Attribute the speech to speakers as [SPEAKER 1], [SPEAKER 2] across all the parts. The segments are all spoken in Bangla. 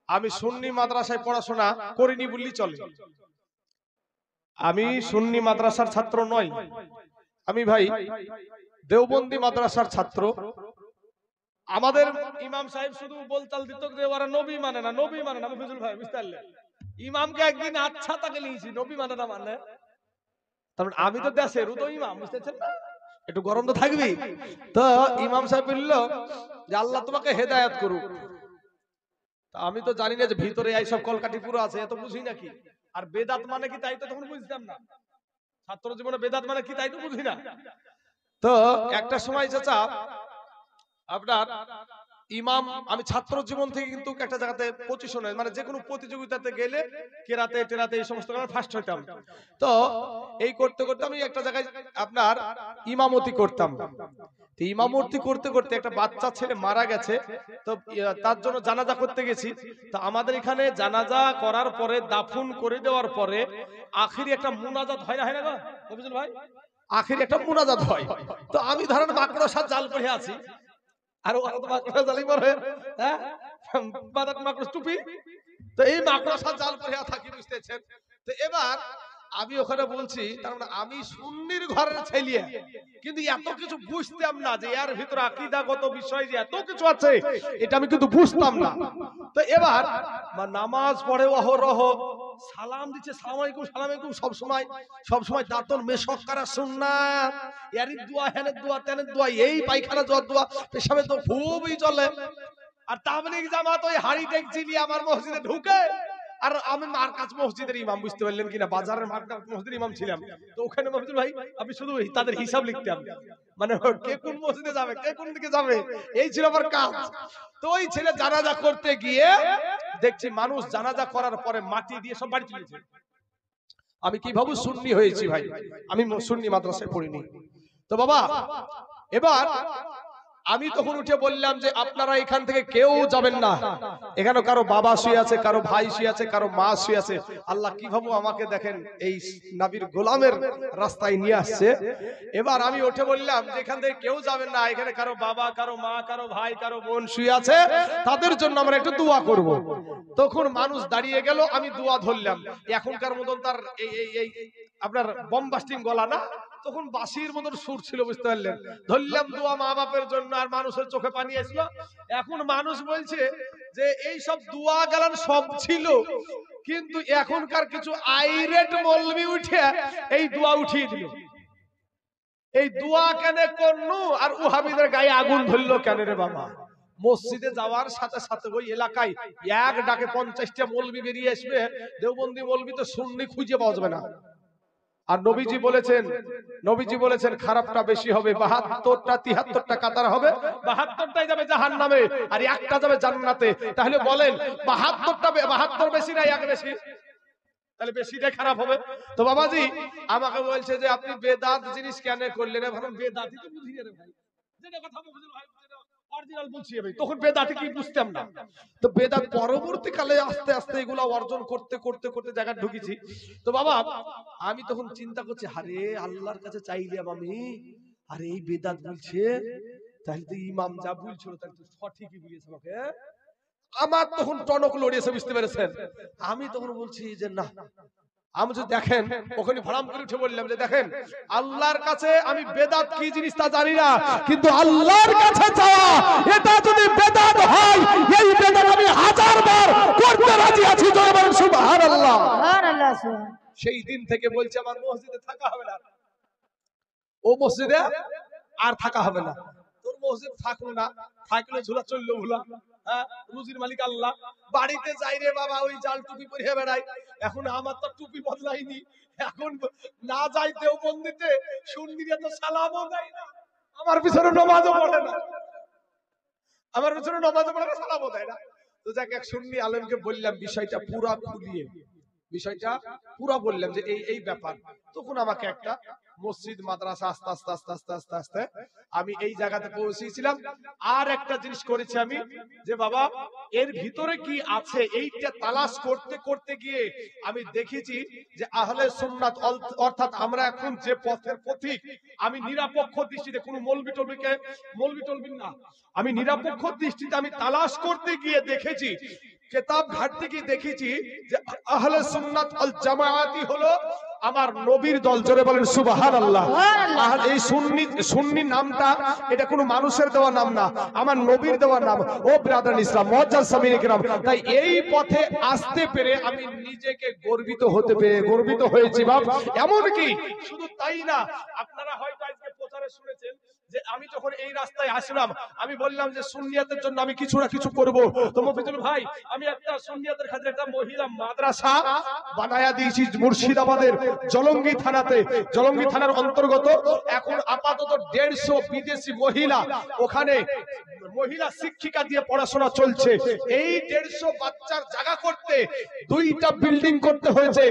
[SPEAKER 1] আমি সুন্নি মাদ্রাসায় পড়াশোনা করিনি বললেই চলে। আমি সুন্নি মাদ্রাসার ছাত্র নই, আমি ভাই দেওবন্দি মাদ্রাসার ছাত্র। আমাদের ইমাম সাহেব শুধু বলতাল দিত যে ওরা নবী মানে না, নবী মানে না। ফজল ভাই বুঝতে পারলেন, ইমামকে একদিন আচ্ছা তাকে নিয়েছি, নবী মানে না মানে। তারপর আমি তো দেশের তো ইমাম, বুঝতেছেন না, একটু গরম তো থাকবি। তো ইমাম সাহেব বলল যে আল্লাহ তোমাকে হেদায়েত করুক। আমি তো জানি না যে ভিতরে এইসব কলকাঠি পুরো আছে, এত বুঝি নাকি। আর বেদাত মানে কি তাই তো তখন বুঝতাম না, ছাত্র জীবনে বেদাত মানে কি তাই তো বুঝি না। তো একটা সময় চাচা আপনার ইমাম, আমি ছাত্র জীবন থেকে কিন্তু একটা জায়গাতে পজিশনে, মানে যে কোনো প্রতিযোগিতাতে গেলে কেরাতে টেরাতে এই সমস্ত ফার্স্ট হইতাম। তো এই করতে করতে আমি একটা জায়গায় আপনার ইমামতি করতাম। ইমামতি করতে করতে একটা বাচ্চা ছেলে মারা গেছে, তো তার জন্য জানাজা করতে গেছি। তো আমাদের এখানে জানাজা করার পরে দাফন করে দেওয়ার পরে আখিরি একটা মুনাজাত হয় না, হয় না গো রবিজুল ভাই, আখিরি একটা মুনাজাত হয়। তো আমি ধরেন মাকড়সার জাল পরে আছি, আর ওরা তো মাকড়সা জালি পরে, হ্যাঁ বাদাত মাকড়স টুপি, তো এই মাকড়সা জাল পরে থাকি, বুঝতেছেন। তো এবার আমি ওখানে বলছি, তার মানে আমি সুন্নির ঘরের ছেলে, কিন্তু এত কিছু বুঝতাম না যে এর ভিতরে আকীদাগত বিষয় যে এত কিছু আছে, এটা আমি কিন্তু বুঝতাম না। তো এবার নামাজ পড়ে অহরহ, সালাম দিচ্ছে সালাম আলাইকুম সালাম আলাইকুম, সব সময় দাঁতন মেশক করা সুন্নাত, এর দোয়া হেনের দোয়া তেনের দোয়া, এই পায়খানা যাওয়ার দোয়া পেশাবের তো খুবই চলে। আর তাবলীগ জামাত ওই হাড়ি ডেকচি নিয়ে আমার মসজিদে ঢুকে, আর আমি মার্কাজ মসজিদের ইমাম, বুঝতে পারলেন কিনা, বাজারের মার্কাজ মসজিদের ইমাম ছিলাম। তো ওখানে মসজিদ ভাই আমি শুধু তাদের হিসাব লিখতাম, মানে কে কোন মসজিদে যাবে, কে কোন দিকে যাবে, এই ছিল আমার কাজ। তো ওই ছেলে জানাজা করতে গিয়ে দেখছি মানুষ জানাজা করার পরে মাটি দিয়ে সব বাড়ি তুলেছে। আমি কি ভাবু সুন্নি হয়েছি ভাই, আমি সুন্নি মাদ্রাসায় পড়িনি। তো বাবা এবার আমি তখন উঠে বললাম যে আপনারা এখান থেকে কেউ যাবেন না, এখানে কারো বাবা শুয়ে আছে, কারো ভাই শুয়ে আছে, কারো মা শুয়ে আছে। আল্লাহ কি ভাবু আমাকে দেখেন এই নবীর গোলামের রাস্তায় নিয়ে আসছে। এবার আমি উঠে বললাম যে এখান থেকে কেউ যাবেন না, এখানে কারো বাবা, কারো মা, কারো ভাই, কারো বোন শুয়ে আছে, তাদের জন্য আমরা একটু দোয়া করব। তখন মানুষ দাঁড়িয়ে গেল, আমি দোয়া ধরলাম। এখনকার মতন তার এই আপনার বমবাস্টিং গলা না, তখন বাঁশির মতন সুর ছিল, বুঝতে পারলেন। ধরলাম দোয়া মা বাপের জন্য, আর মানুষের চোখে পানি আসলো। এখন মানুষ বলছে যে এই সব দোয়া গালান সব ছিল, কিন্তু এখনকার কিছু আইরেট মৌলবি উঠে এই দোয়া উঠিয়ে দিল। এই দোয়া কেন করনু, আর ওহাবিদের গায়ে আগুন ধরলো কেন রে বাবা? মসজিদে যাওয়ার সাথে সাথে ওই এলাকায় এক ডাকে 50টা মৌলবি বেরিয়ে আসবে। দেওবন্দি মৌলবি তো সুন্নি খুঁজে পাওয়া যাবে না। আর নবীজি বলেছেন খারাপটা বেশি হবে, 72টা 73টা কাতার হবে, 72টাই যাবে জাহান্নামে আর একটা যাবে জান্নাতে। তাহলে বলেন 72 বেশি না এক বেশি? তাহলে বেশিটাই খারাপ হবে। তো বাবাজি আমাকে বলছে যে আপনি বেদাত জিনিস কেন করলেন? ভাবলাম বেদাতই তো বুঝি রে ভাই, যেটা কথা বুঝলো ভাই অরিজিনাল বুঝছি ভাই, তখন বেদাত কি বুঝতাম না। তো বেদাত পরবর্তীকালে আস্তে আস্তে এগুলা অর্জন করতে করতে করতে জায়গা ঢুকেছি। তো বাবা আমি তখন চিন্তা করছি, আরে আল্লাহর কাছে চাইলাম আমি, আরে এই বেদাত বলছে, তাহলে তো ইমাম যা বলছিল তাহলে তো সঠিকই বলেছে আমাকে। আমার তখন টনক লড়িয়েছে, বুঝতে পেরেছেন। আমি তখন বলছি যে না, আমি যদি দেখেন ওখানে ভাড়াম করে উঠে বললাম যে দেখেন আল্লাহর কাছে আমি বেদাত কি জিনিস তা জানি না, কিন্তু আল্লাহর কাছে চাওয়া এটা যদি বেদাত হয়, এই বেদাত আমি 1000 বার করতে রাজি আছি। জোরে বলেন সুবহানাল্লাহ। সুবহানাল্লাহ। সেই দিন থেকে বলছে আমার মসজিদে থাকা হবে না, ও মসজিদে আর থাকা হবে না। তোর মসজিদ থাকলো না, থাকলে ঝুলা চললো ভুলা, হ্যাঁ রুজির মালিক আল্লাহ। বাড়িতে যাই রে বাবা ওই জাল টুপি পরে বেড়াই। এখন আমার তো টুপি বদলাইনি, এখন না যাই দেওবন্দিতে সুন্নিরা তো সালামও দেয় না, আমার পিছনে নামাজও পড়ে না, আমার পিছনে নামাজও পড়ে না, সালামও দেয় না। তো যাকে এক সুন্নি আলেমকে বললাম বিষয়টা পুরা খুলিয়ে, বিষয়টা পুরা বললাম যে এই ব্যাপার। তখন আমাকে একটা মসজিদ মাদ্রাসা আস্তে আস্তে আস্তে আস্তে আস্তে আস্তে আমি এই জায়গাতে পৌঁছেছিলাম। আর একটা জিনিস করেছি আমি, যে বাবা এর ভিতরে কি আছে এইটা তালাশ করতে করতে গিয়ে আমি দেখেছি যে আহলে সুন্নাত অর্থাৎ আমরা এখন যে পথের পথিক, আমি নিরপেক্ষ দৃষ্টিতে কোনো মৌলবি টলবি না, আমি নিরপেক্ষ দৃষ্টিতে আমি তালাশ করতে গিয়ে দেখেছি কিতাব ঘাটতে কি দেখেছি যে আহলে সুন্নাত ওয়াল জামায়াতি হলো আমার নবীর দল। জোরে বলেন সুবহানাল্লাহ। আর এই সুন্নি নামটা এটা কোনো মানুষের দেওয়া নাম না, আমার নবীর দেওয়া নাম। ও ব্রাদার ইসলাম মুআজ্জাজ সামিনে কিরাম, তাই এই পথে আসতে পেরে আমি নিজেকে গর্বিত হয়েছি বাপ। এমন কি শুধু তাই না, আপনারা হয়তো আজকে প্রচারে শুনেছেন যে আমি যখন এই রাস্তায় আসলাম আমি বললাম যে সুন্নিয়াতের জন্য আমি কিছু না কিছু করব। তো মফিজুল ভাই, আমি একটা সুন্নিয়াতের খাতিরে একটা মহিলা মাদ্রাসা বানায়া দিয়েছি মুর্শিদাবাদের জলঙ্গি থানাতে। জলঙ্গি থানার অন্তর্গত এখন আপাতত 150 বিদেশি মহিলা ওখানে মহিলা শিক্ষিকা দিয়ে পড়াশোনা চলছে। এই 150 বাচ্চার জায়গা করতে 2টা বিল্ডিং করতে হয়েছে,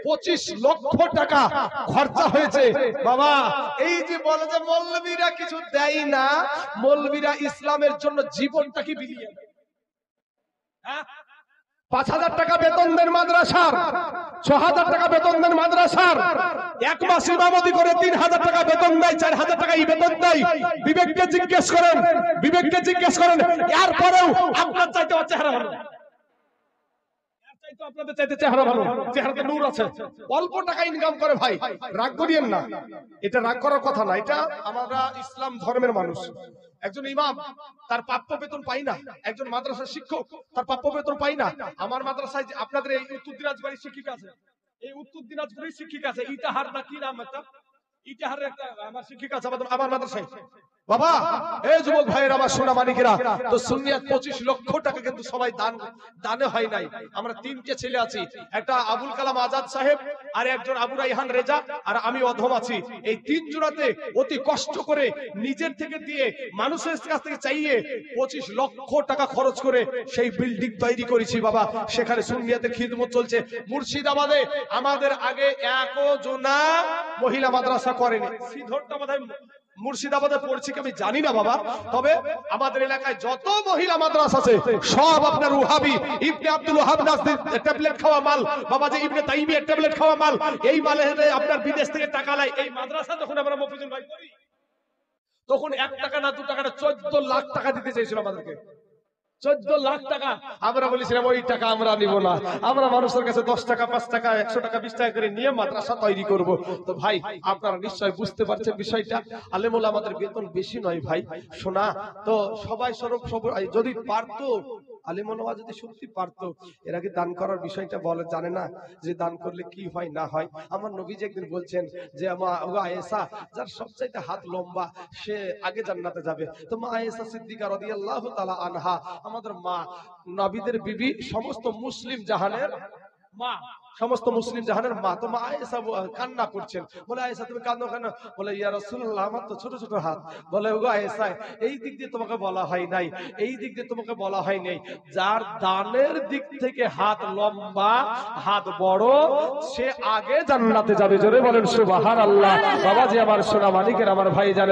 [SPEAKER 1] 25 লক্ষ টাকা খরচা হয়েছে বাবা। এই যে বলে যে মৌলবীরা কিছু দেয় না, মৌলবীরা ইসলামের জন্য জীবনটাকে বিলিয়ে দেয়। 5000 টাকা বেতন দেন মাদ্রাসার, 6000 টাকা বেতন দেন মাদ্রাসার, এক মাস ইমামতি করে 3000 টাকা বেতন দেয়, 4000 টাকা বেতন দেয়। বিবেককে জিজ্ঞেস করেন, এরপরেও আপনার চাইতে চেহারা ভালো, আপনাদের চাইতে চেহারা ভালো, চেহারাতে নূর আছে, অল্প টাকা ইনকাম করে। ভাই রাগ করিয়েন না, এটা রাগ করার কথা না, এটা আমরা ইসলাম ধর্মের মানুষ। একজন ইমাম তার প্রাপ্য বেতন পাই না, একজন মাদ্রাসার শিক্ষক তার প্রাপ্য বেতন পাই না। আমার মাদ্রাসায় আপনাদের এই উত্তর দিনাজপুরের শিক্ষিকা আছে, এই উত্তর দিনাজপুরের শিক্ষিকা আছে, ইটাহার না কি নাম একটা, ইটাহারের একটা আমার শিক্ষিকা আছে আমার মাদ্রাসায় বাবা। এই যুবক ভাইয়ের আমার সোনা মানিকেরা, তো সুন্নিয়াত 25 লক্ষ টাকা কিন্তু সবাই দানে হয় নাই। আমরা 3টে ছেলে আছি, একটা আবুল কালাম আজাদ সাহেব, আর একজন আবু রাইহান রেজা, আর আমি অধম আছি। এই 3 জোড়াতে অতি কষ্ট করে নিজের থেকে দিয়ে মানুষের কাছ থেকে চাইয়ে 25 লক্ষ টাকা খরচ করে সেই বিল্ডিং তৈরি করেছি বাবা। সেখানে সুন্নিয়াতের খিদমত চলছে। মুর্শিদাবাদে আমাদের আগে একজনা মহিলা মাদ্রাসা করেনি। শ্রীধরটা বোধহয় মুর্শিদাবাদে পড়ছি কি আমি জানি না বাবা, তবে আমাদের এলাকায় যত মহিলা মাদ্রাসা আছে সব আপনার ওয়াহাবি, ইবনে আব্দুল ওয়াহাব নাসির ট্যাবলেট খাওয়া মাল বাবা, যে ইবনে তাইমিয়ার ট্যাবলেট খাওয়া মাল, এই মালে আপনার বিদেশ থেকে টাকা লাই। এই মাদ্রাসা যখন আমরা মফিজুল ভাই করি তখন 1 টাকা না 2 টাকা না 14 লাখ টাকা দিতে চাইছিল আমাদেরকে, 14 লাখ টাকা। আমরা বলেছিলাম ওই টাকা আমরা নিব না, আমরা মানুষের কাছে 10 টাকা 5 টাকা 100 টাকা 20 টাকা করে নিয়ে মাদ্রাসা তৈরি করব। তো ভাই আপনারা নিশ্চয় বুঝতে পারছেন বিষয়টা, আলেমুল আমাদের বেতন বেশি নয় ভাই শোনা। তো সবাই যদি পারতো, আলেমুল যদি সত্যি পারতো, এর আগে দান করার বিষয়টা বলে জানে না যে দান করলে কি হয় না হয়। আমার নবীজি একদিন বলছেন যে মা আয়েশা যার সবচাইতে হাত লম্বা সে আগে জান্নাতে যাবে। তো মা আয়েশা সিদ্দিকা রাদিয়াল্লাহু তাআলা আনহা আমাদের মা, নবীদের বিবি, সমস্ত মুসলিম জাহানের মা, সমস্ত মুসলিম জাহানের মা। তো মা আয়েশা কান্না করছেন, বলে আয়েশা তুমি কাঁদো কেন? বলে ইয়া রাসূলুল্লাহ আমার তো ছোট ছোট হাত। বলে ওগো আয়েশা এই দিক দিয়ে তোমাকে বলা হয় নাই, এই দিক দিয়ে তোমাকে বলা হয় নাই, যার দানের দিক থেকে হাত লম্বা হাত বড় সে আগে জান্নাতে যাবে। জোরে বলেন সুবহানাল্লাহ। বাবা জি আমার সোনা মালিকের আমার ভাই জানেন